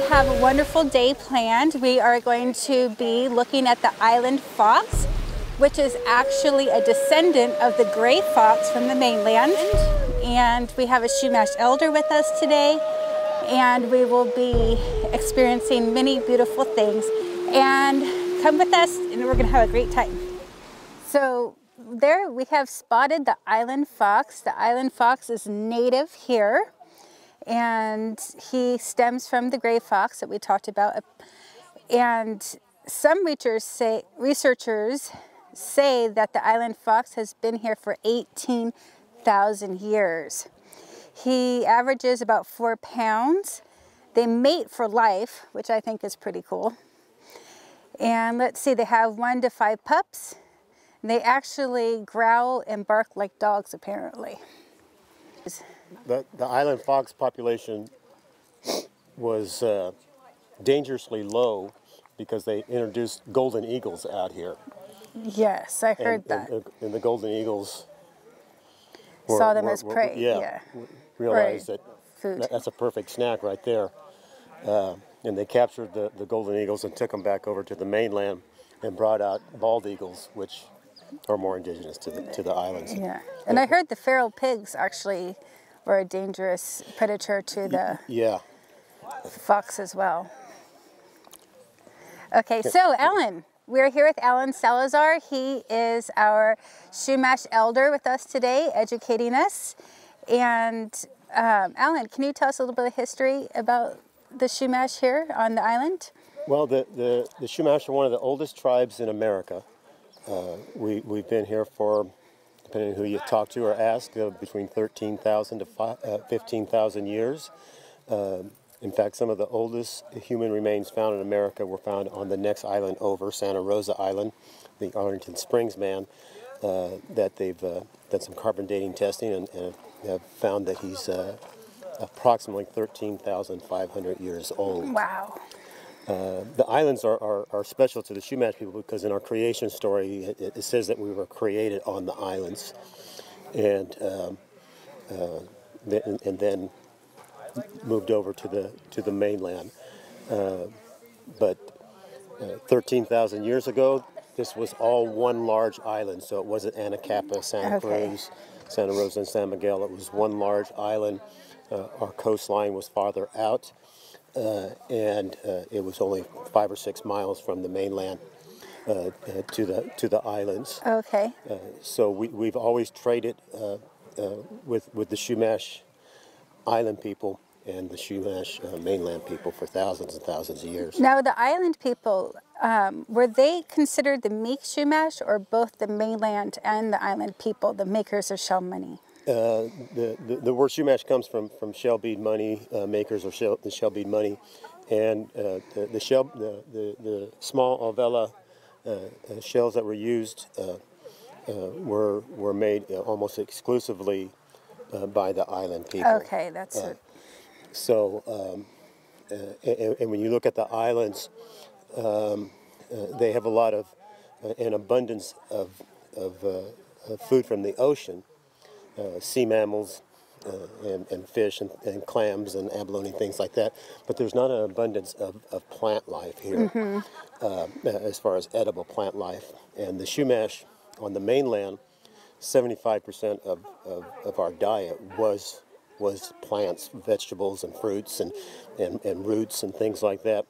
have a wonderful day planned. We are going to be looking at the island fox, which is actually a descendant of the gray fox from the mainland. And we have a Chumash elder with us today, and we will be experiencing many beautiful things. And come with us, and we're gonna have a great time. So there we have spotted the island fox. The island fox is native here, and he stems from the gray fox that we talked about. And some researchers say that the island fox has been here for 18,000 years. He averages about 4 pounds. They mate for life, which I think is pretty cool. And let's see, they have 1 to 5 pups. They actually growl and bark like dogs, apparently. The island fox population was dangerously low because they introduced golden eagles out here. Yes, I heard that. And the golden eagles saw them as prey. Yeah. Realized that food. That's a perfect snack right there. And they captured the golden eagles and took them back over to the mainland and brought out bald eagles, which are more indigenous to the islands. Yeah, and I heard the feral pigs actually were a dangerous predator to the fox as well. Okay, so Alan, we're here with Alan Salazar. He is our Chumash elder with us today, educating us. And Alan, can you tell us a little bit of history about the Chumash here on the island? Well, the Chumash are one of the oldest tribes in America. We've been here for, depending on who you talk to or ask, between 13,000 to 15,000 years. In fact, some of the oldest human remains found in America were found on the next island over, Santa Rosa Island, the Arlington Springs man, that they've done some carbon dating testing and have found that he's approximately 13,500 years old. Wow. The islands are special to the Chumash people because in our creation story, it says that we were created on the islands, and then moved over to the mainland. But 13,000 years ago, this was all one large island. So it wasn't Anacapa, Santa Cruz, Santa Rosa, and San Miguel. It was one large island. Our coastline was farther out. And it was only 5 or 6 miles from the mainland to the islands. Okay. So we've always traded with the Chumash island people and the Chumash mainland people for thousands and thousands of years. Now the island people, were they considered the meek Chumash, or both the mainland and the island people, the makers of shell money? The word Chumash comes from shell bead money, makers of the shell bead money, and the small Alvela shells that were used were made almost exclusively by the island people. Okay, that's it. So, and when you look at the islands, they have a lot of an abundance of food from the ocean. Sea mammals and fish and clams and abalone, things like that. But there's not an abundance of plant life here, as far as edible plant life. And the Chumash on the mainland, 75% of our diet was plants, vegetables, and fruits and roots and things like that.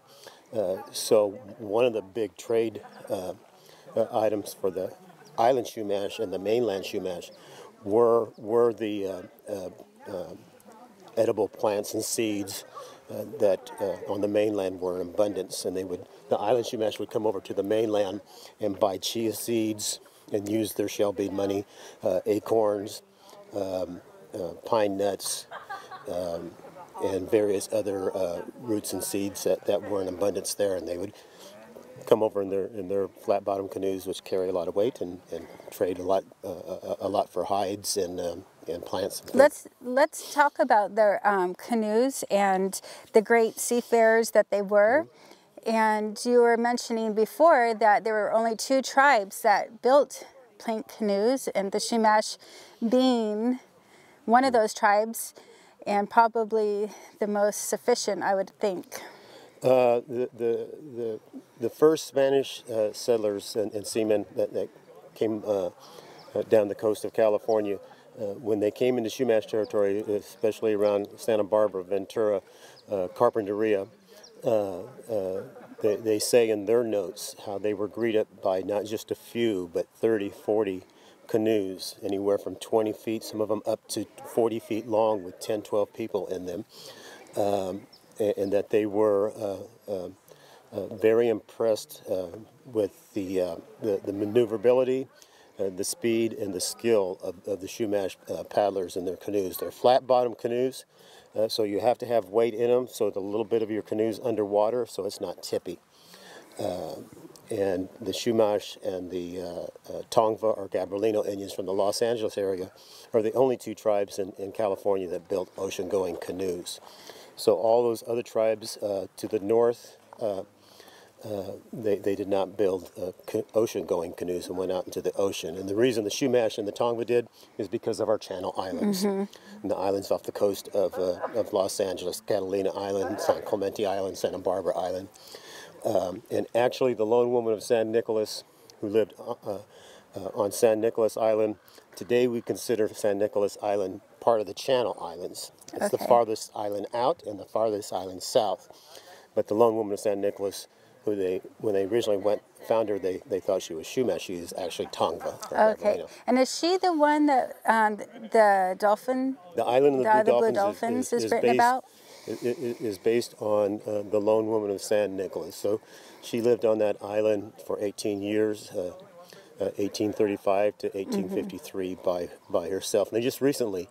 So one of the big trade items for the island Chumash and the mainland Chumash were the edible plants and seeds that on the mainland were in abundance, and the island Chumash would come over to the mainland and buy chia seeds and use their shell bead money, acorns, pine nuts, and various other roots and seeds that were in abundance there, and they would come over in their flat bottom canoes, which carry a lot of weight, and trade a lot for hides and plants. And let's talk about their canoes and the great seafarers that they were. And you were mentioning before that there were only 2 tribes that built plank canoes, and the Chumash being one of those tribes, and probably the most sufficient, I would think. The first Spanish settlers and seamen that came down the coast of California, when they came into Chumash territory, especially around Santa Barbara, Ventura, Carpinteria, they say in their notes how they were greeted by not just a few, but 30, 40 canoes, anywhere from 20 feet, some of them up to 40 feet long with 10, 12 people in them, and that they were very impressed with the maneuverability, the speed, and the skill of the Chumash paddlers in their canoes. They're flat-bottom canoes, so you have to have weight in them, so the little bit of your canoe's underwater, so it's not tippy. And the Chumash and the Tongva or Gabrielino Indians from the Los Angeles area are the only two tribes in California that built ocean-going canoes. So all those other tribes to the north, they did not build ocean-going canoes and went out into the ocean. And the reason the Chumash and the Tongva did is because of our Channel Islands. And the islands off the coast of Los Angeles, Catalina Island, San Clemente Island, Santa Barbara Island. And actually the lone woman of San Nicolas who lived on San Nicolas Island, today we consider San Nicolas Island part of the Channel Islands. It's the farthest island out and the farthest island south. But the lone woman of San Nicolas, when they originally found her, they thought she was Chumash. She is actually Tongva. Okay. And is she the one that the dolphin? The island of the Blue Dolphins is written about? Is based on the lone woman of San Nicolas. So she lived on that island for 18 years, 1835 to 1853 by herself. And they just recently,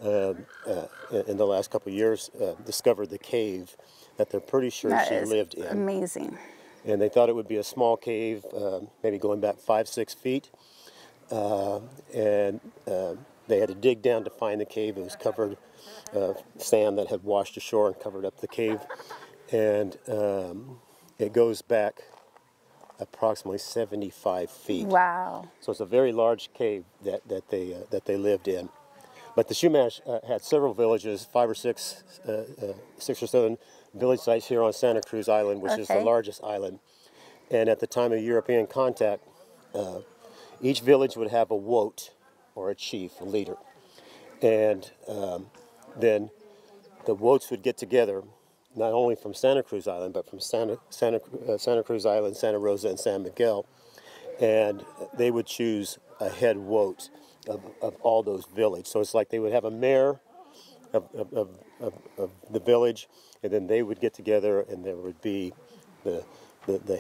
in the last couple of years, discovered the cave that they're pretty sure she lived in. Amazing. And they thought it would be a small cave, maybe going back 5-6 feet. And they had to dig down to find the cave. It was covered sand that had washed ashore and covered up the cave. And it goes back approximately 75 feet. Wow. So it's a very large cave that they lived in. But the Chumash had several villages, 5 or 6, 6 or 7 village sites here on Santa Cruz Island, which is the largest island. And at the time of European contact, each village would have a wote, or a chief, a leader. And then the wotes would get together, not only from Santa Cruz Island, but from Santa Cruz Island, Santa Rosa, and San Miguel. And they would choose a head wote of all those villages. So it's like they would have a mayor of the village, and then they would get together, and there would be the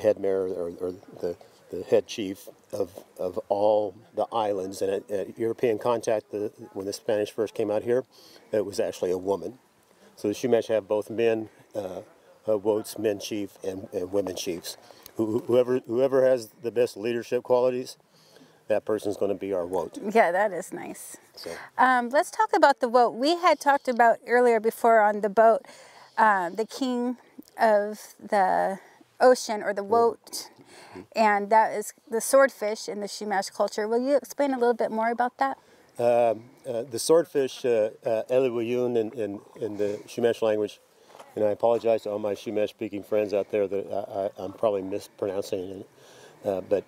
head mayor or the head chief of all the islands. And at European contact, when the Spanish first came out here, it was actually a woman. So the Chumash have both men, wotes, men chief, and women chiefs. Whoever has the best leadership qualities, that person's going to be our wote. Yeah, that is nice. So. Let's talk about the wote. We had talked about earlier before on the boat, the king of the ocean, or the wote, and that is the swordfish in the Chumash culture. Will you explain a little bit more about that? The swordfish, Eliwayun in the Chumash language, and I apologize to all my Chumash-speaking friends out there that I'm probably mispronouncing it. But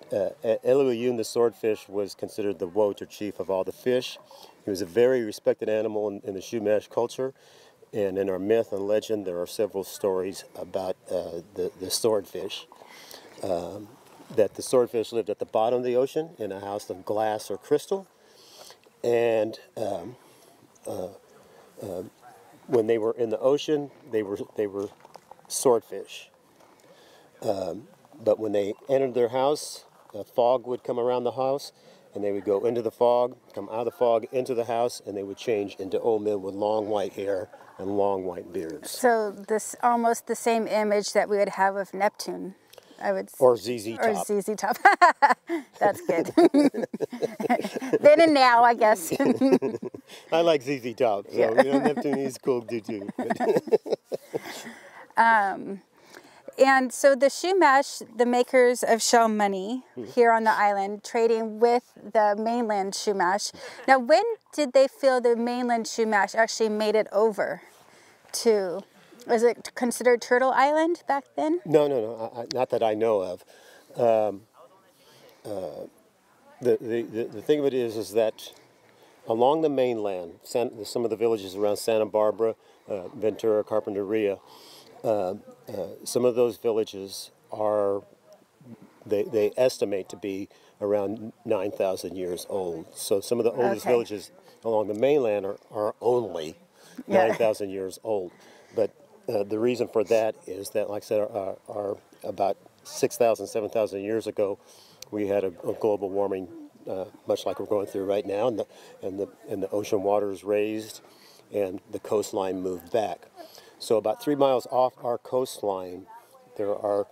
Eliwayun, the swordfish, was considered the wote or chief of all the fish. He was a very respected animal in the Chumash culture, and in our myth and legend there are several stories about the swordfish. That the swordfish lived at the bottom of the ocean in a house of glass or crystal, and when they were in the ocean, they were swordfish. But when they entered their house, a fog would come around the house, and they would go into the fog, come out of the fog into the house, and they would change into old men with long white hair and long white beards. So this almost the same image that we would have of Neptune, I would say. Or ZZ Top. Or ZZ Top. That's good. Then and now, I guess. I like ZZ Top, so Neptune is cool too. And so the Chumash, the makers of shell money here on the island, trading with the mainland Chumash. Now, when did they feel the mainland Chumash actually made it over to Was it considered Turtle Island back then? No, no, no, not that I know of. The thing of it is that along the mainland, some of the villages around Santa Barbara, Ventura, Carpinteria, some of those villages are, they estimate to be around 9,000 years old. So some of the oldest villages along the mainland are only 9,000 years old. But the reason for that is that, like I said, are about 6,000, 7,000 years ago, we had a global warming, much like we're going through right now, and the ocean waters raised, and the coastline moved back. So about 3 miles off our coastline, there are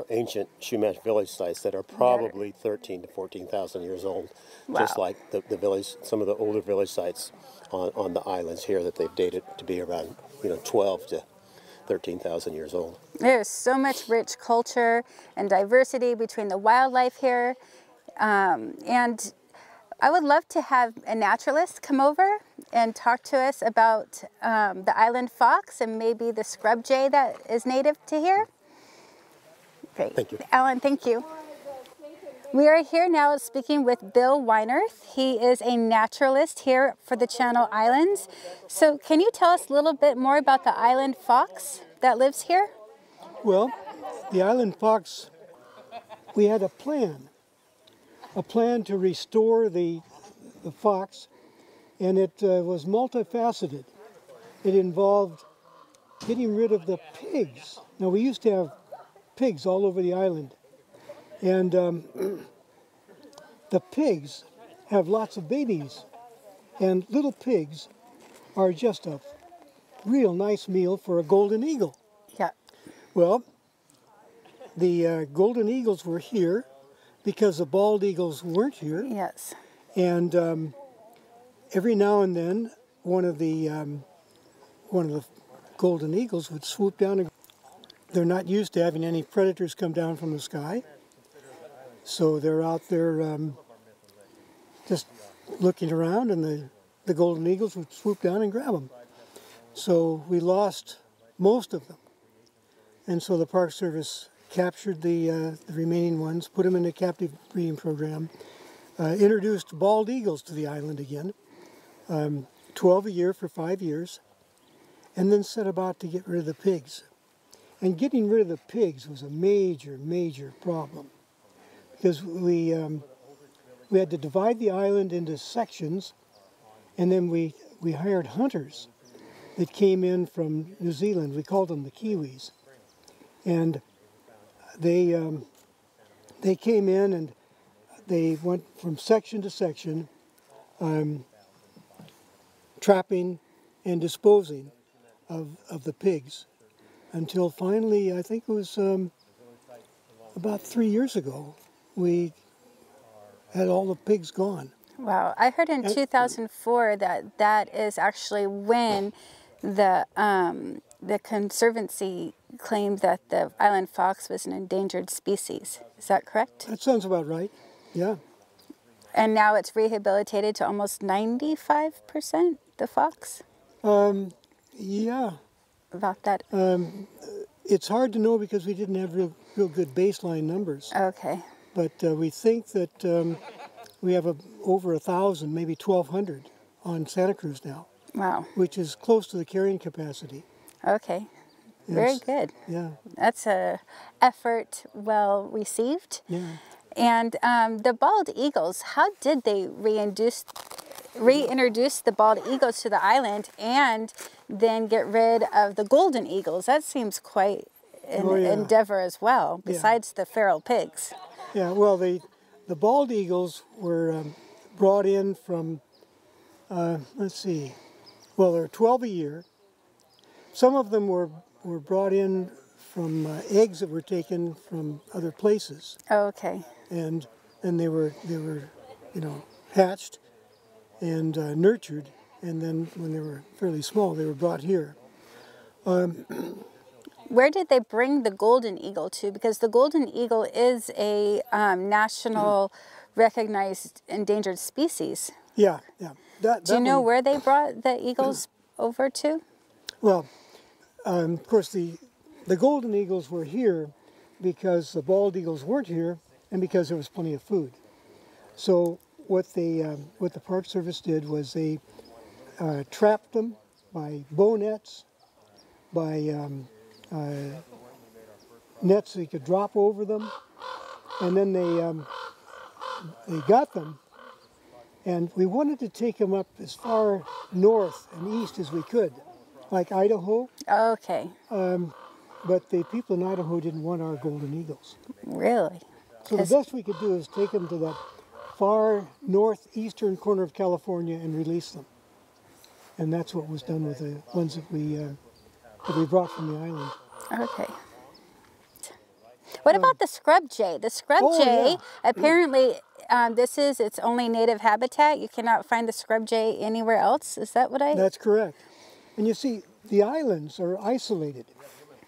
ancient Chumash village sites that are probably 13 to 14,000 years old, just like the village, some of the older village sites on the islands here that they've dated to be around 12 to 13,000 years old. There's so much rich culture and diversity between the wildlife here, and I would love to have a naturalist come over and talk to us about the island fox and maybe the scrub jay that is native to here. Great. Thank you. Alan, thank you. We are here now speaking with Bill Weinerth. He is a naturalist here for the Channel Islands. So can you tell us a little bit more about the island fox that lives here? Well, the island fox, we had a plan to restore the fox, and it was multifaceted. It involved getting rid of the pigs. Now, we used to have pigs all over the island, and the pigs have lots of babies, and little pigs are just a real nice meal for a golden eagle. Yeah. Well, the golden eagles were here because the bald eagles weren't here. Yes. And every now and then, one of the golden eagles would swoop down. And they're not used to having any predators come down from the sky, so they're out there just looking around, and the golden eagles would swoop down and grab them. So we lost most of them, and so the Park Service captured the remaining ones, put them in a captive breeding program, introduced bald eagles to the island again, 12 a year for 5 years, and then set about to get rid of the pigs. And getting rid of the pigs was a major, major problem, because we had to divide the island into sections, and then we hired hunters that came in from New Zealand. We called them the Kiwis, and they came in and they went from section to section, trapping and disposing of the pigs, until finally, I think it was about 3 years ago, we had all the pigs gone. Wow. I heard in 2004 that is actually when the Conservancy claimed that the island fox was an endangered species. Is that correct? That sounds about right, yeah. And now it's rehabilitated to almost 95%, the fox? Yeah. About that? It's hard to know because we didn't have real good baseline numbers. Okay. But we think that we have over 1,000, maybe 1,200 on Santa Cruz now. Wow. Which is close to the carrying capacity. Okay. Very good. Yeah. That's a effort well received. Yeah. And the bald eagles, how did they reintroduce the bald eagles to the island and then get rid of the golden eagles? That seems quite an endeavor as well, besides the feral pigs. Yeah, well, the bald eagles were brought in from, let's see, well, there are 12 a year. Some of them were brought in from eggs that were taken from other places. Oh, okay. And they were hatched and nurtured, and then when they were fairly small, they were brought here. Where did they bring the golden eagle to? Because the golden eagle is a national recognized endangered species. Yeah, yeah. Do you know where they brought the eagles over to? Well, Of course, the golden eagles were here because the bald eagles weren't here, and because there was plenty of food. So what the Park Service did was they trapped them by bow nets, by nets they could drop over them, and then they got them. And we wanted to take them up as far north and east as we could, like Idaho. Okay. But the people in Idaho didn't want our golden eagles. Really? So the best we could do is take them to that far northeastern corner of California and release them. And that's what was done with the ones that we brought from the island. Okay. What about the scrub jay? The scrub jay, yeah. apparently, this is its only native habitat. You cannot find the scrub jay anywhere else. Is that what I... That's correct. And you see, the islands are isolated.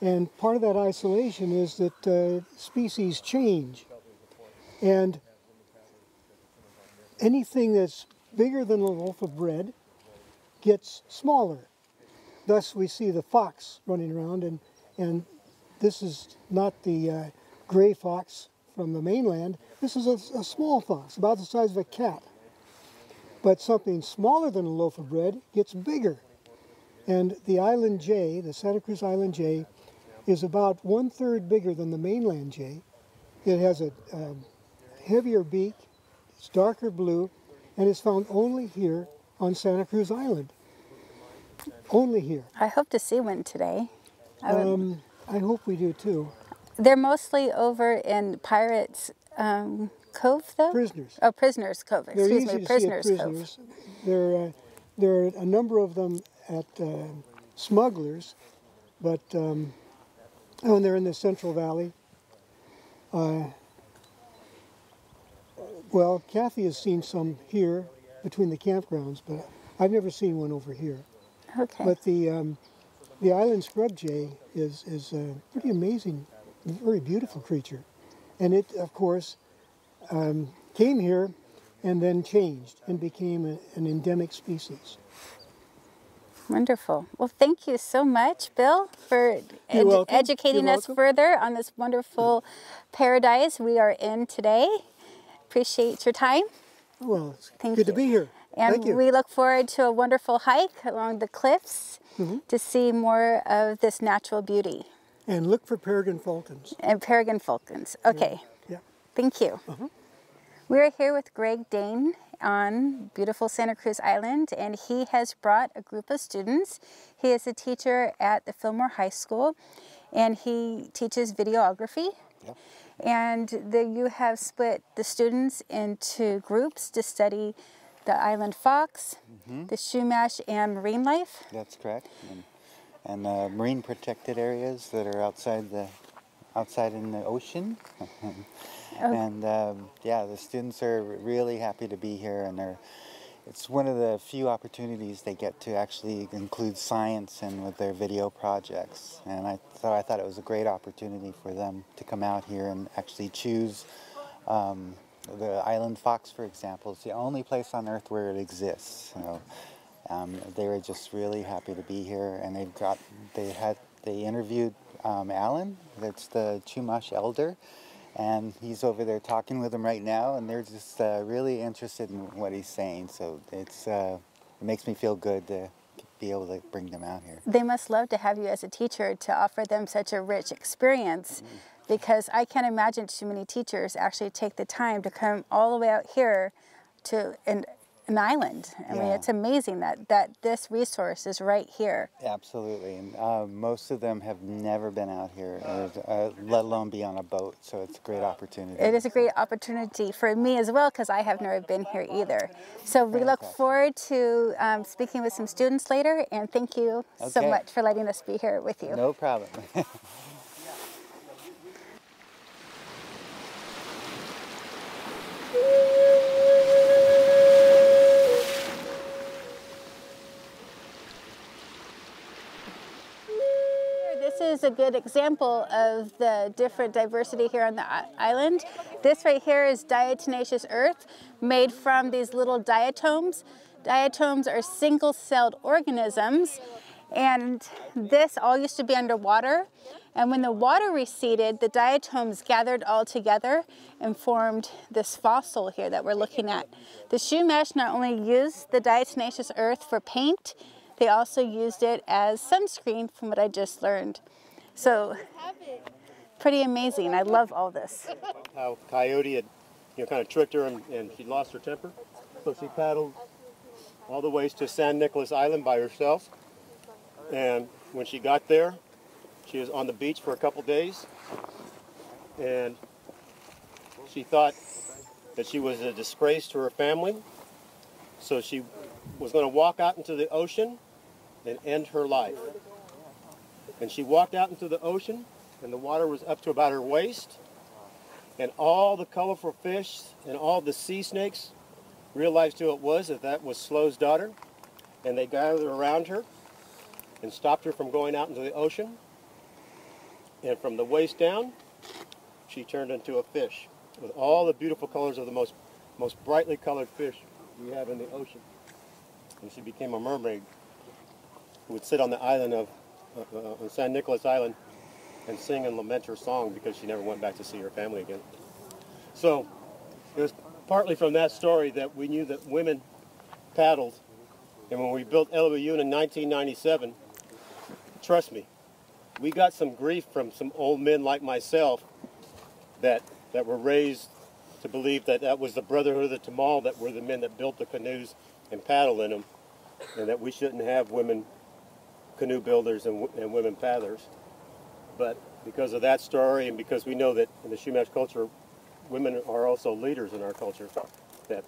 And part of that isolation is that species change. And anything that's bigger than a loaf of bread gets smaller. Thus we see the fox running around, and this is not the gray fox from the mainland. This is a small fox, about the size of a cat. But something smaller than a loaf of bread gets bigger. And the island jay, the Santa Cruz Island jay, is about 1/3 bigger than the mainland jay. It has a heavier beak, it's darker blue, and is found only here on Santa Cruz Island. Only here. I hope to see one today. I hope we do too. They're mostly over in Pirates Cove, though? Prisoners. Oh, Prisoners Cove. Excuse me, Prisoners Cove. There are a number of them at Smugglers, but and they're in the Central Valley. Well, Kathy has seen some here between the campgrounds, but I've never seen one over here. Okay. But the island scrub jay is a pretty amazing, very beautiful creature. And it, of course, came here and then changed and became an endemic species. Wonderful. Well, thank you so much, Bill, for educating us further on this wonderful paradise we are in today. Appreciate your time. Well, it's good to be here. And thank you. We look forward to a wonderful hike along the cliffs to see more of this natural beauty. And look for peregrine falcons. And peregrine falcons. Okay. Yeah. Thank you. We're here with Greg Dane on beautiful Santa Cruz Island, and he has brought a group of students. He is a teacher at the Fillmore High School, and he teaches videography. Yep. And you have split the students into groups to study the island fox, the Chumash, and marine life. That's correct. And marine protected areas that are outside in the ocean. And yeah, the students are really happy to be here, and it's one of the few opportunities they get to actually include science in with their video projects. And I thought it was a great opportunity for them to come out here and actually choose the island fox, for example. It's the only place on Earth where it exists. So they were just really happy to be here, and they interviewed Alan. That's the Chumash elder. And he's over there talking with them right now, and they're just really interested in what he's saying. So it makes me feel good to be able to bring them out here. They must love to have you as a teacher to offer them such a rich experience, because I can't imagine too many teachers actually take the time to come all the way out here to an island. I mean, it's amazing that this resource is right here. Absolutely, and most of them have never been out here, let alone be on a boat, so it's a great opportunity. It is a great opportunity for me as well, because I have never been here either. So we look forward to speaking with some students later, and thank you so much for letting us be here with you. No problem. This is a good example of the different diversity here on the island. This right here is diatomaceous earth made from these little diatoms. Diatoms are single-celled organisms, And this all used to be underwater. And when the water receded, the diatoms gathered all together and formed this fossil here that we're looking at. The Chumash not only used the diatomaceous earth for paint, they also used it as sunscreen from what I just learned. So, pretty amazing. I love all this. How Coyote had, kind of tricked her and she lost her temper. So she paddled all the ways to San Nicolas Island by herself. And when she got there, she was on the beach for a couple days. And she thought that she was a disgrace to her family. So she was going to walk out into the ocean and end her life. And she walked out into the ocean, and the water was up to about her waist. And all the colorful fish and all the sea snakes realized who it was, that was Slow's daughter. And they gathered around her and stopped her from going out into the ocean. And from the waist down, she turned into a fish with all the beautiful colors of the most brightly colored fish we have in the ocean. And she became a mermaid who would sit on the island of on San Nicolas Island and sing and lament her song because she never went back to see her family again. So it was partly from that story that we knew that women paddled. And when we built Elohim in 1997, trust me, we got some grief from some old men like myself that were raised to believe that that was the Brotherhood of the Tamal, that were the men that built the canoes and paddled in them, and that we shouldn't have women canoe builders and women paddlers. But because of that story, and because we know that in the Chumash culture, women are also leaders in our culture, that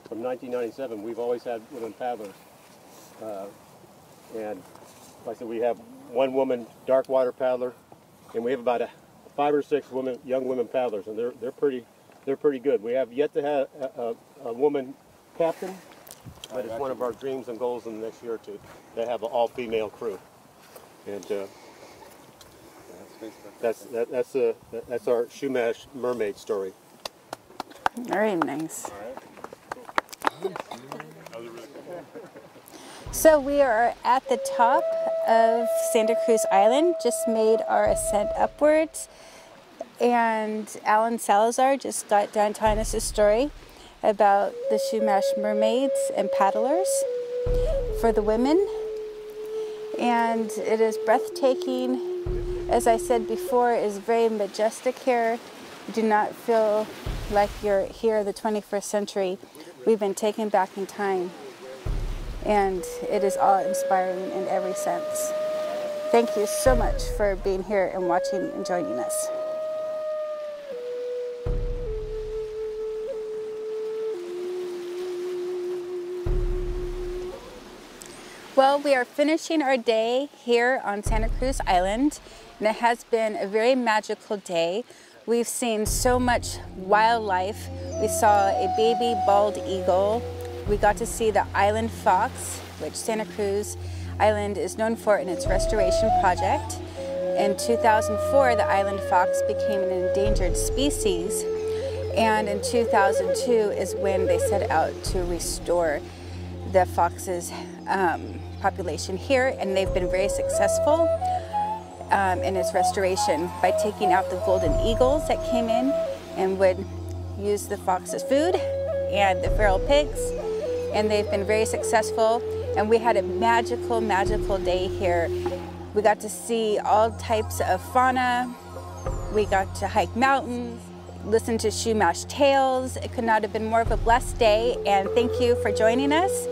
from 1997, we've always had women paddlers. And like I said, we have one woman dark water paddler, and we have about 5 or 6 young women paddlers, and they're pretty good. We have yet to have a woman captain, but it's one of our dreams and goals in the next year or two to have an all-female crew. And that's our Chumash mermaid story. Very nice. So we are at the top of Santa Cruz Island, just made our ascent upwards, and Alan Salazar just got done telling us a story about the Chumash mermaids and paddlers for the women, and it is breathtaking. As I said before, it is very majestic here. You do not feel like you're here in the 21st century. We've been taken back in time, and it is awe-inspiring in every sense. Thank you so much for being here and watching and joining us. Well, we are finishing our day here on Santa Cruz Island, and it has been a very magical day. We've seen so much wildlife. We saw a baby bald eagle. We got to see the island fox, which Santa Cruz Island is known for in its restoration project. In 2004, the island fox became an endangered species, and in 2002 is when they set out to restore the fox's population here, and they've been very successful in its restoration by taking out the golden eagles that came in and would use the fox's food and the feral pigs, and they've been very successful. And we had a magical, magical day here. We got to see all types of fauna. We got to hike mountains, listen to Chumash tales. It could not have been more of a blessed day, and thank you for joining us.